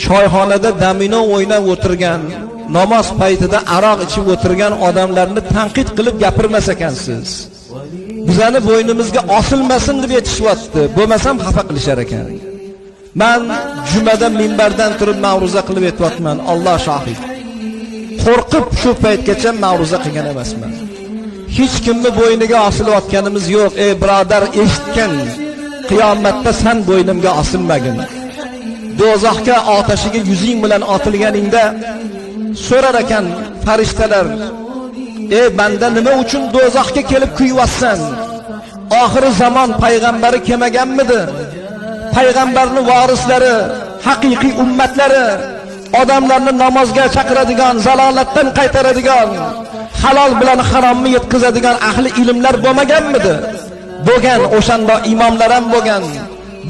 Choyxonada domino o'ynab o'tirgan, namoz paytida aroq ichib o'tirgan odamlarni tanqid qilib gapirmas ekansiz. Bizani bo'ynimizga osilmasin deb aytishyapti. Bo'lmasam xafa qilishar ekan. Men jumada minbardan turib ma'ruza qilib aytayapman, Alloh shohid. Qo'rqib shu paytgacha ma'ruza qilgan emasman. Hech kimni bo'yniga osilayotganimiz yo'q. Ey birodar, eshitgan. Qiyomatda sen bo'ynimga osilmagin. Do'zaxga otashiga yuzing bilan otilganingda so'rar ekan farishtalar, ey banda, nima uchun do'zaxga kelib kuyyapsan? Oxiri zamon payg'ambari kelmaganmidi? Payg'ambarning varislari, haqiqiy ummatlari, odamlarni namozga chaqiradigan, zalolatdan qaytaradigan, halol bilan haromni yetkazadigan ahli ilmlar bo'lmaganmidi? Bo'lgan, o'shanda imomlar ham bo'lgan,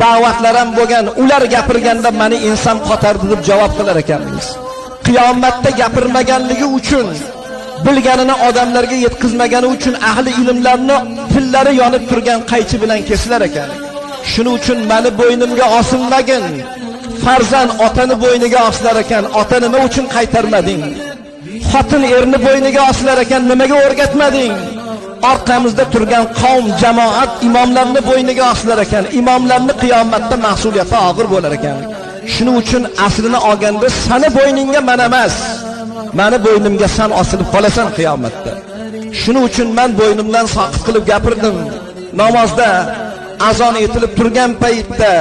da'vatlar ham bo'lgan. Ular gapirganda meni inson qotardi deb javob qilar ekanmiz. Qiyomatda gapirmaganligi uchun, bilganini odamlarga yetkazmagani uchun ahli ilmlarni tillari yonib turgan qaychi bilan kesilar ekan. Shuning uchun meni bo'ynimga osilmagin. Farzand otani bo'yniga osilar ekan, ota nima uchun qaytarmading? Xotin erni bo'yniga osilar ekan, nimaga o'rgatmading? Orqamizda turgan qavm, jamoat imomlarni bo'yniga osilar ekan, imomlarni qiyomatda mas'uliyati og'ir bo'lar ekan. Shuning uchun aslini olganda seni bo'yningga men emas, meni bo'ynimga sen osilib qolasan qiyomatda. Shuning uchun men bo'ynimdan soqit qilib gapirdim. Namozda azon etilib turgan paytda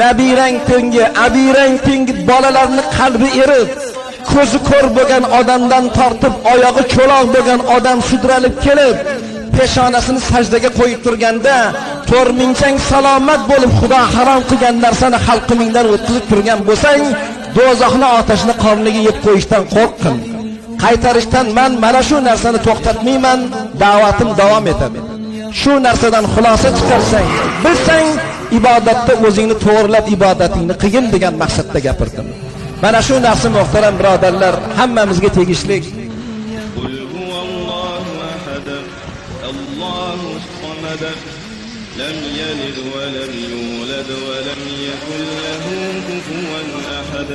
nabirang tengi, abirang tengi bolalarning qalbi erib, ko'zi ko'r bo'lgan odamdan tortib oyog'i cho'loq bo'lgan odam sudralib kelib, peshonasini sajdaga qo'yib turganda, to'rminchang salomat bo'lib Xudo harom qilgan narsani xalqingdan o'tkazib turgan bo'lsang, do'zaxni otashni qorniga yeb qo'yishdan qo'rqin. Qaytarishdan men mana shu narsani to'xtatmayman, da'vatim davom etadi. Shu narsadan xulosa chiqarsang, bilsang, ibodatda o'zingni to'g'rilab ibodatingni qilgin degan maqsadda gapirdim. Mana shu narsa muhtaram birodarlar, hammamizga tegishli. Qul huvallohu ahad, Allohus samad, lam yalid va lam yulad va lam yakul lahu kufuwan ahad.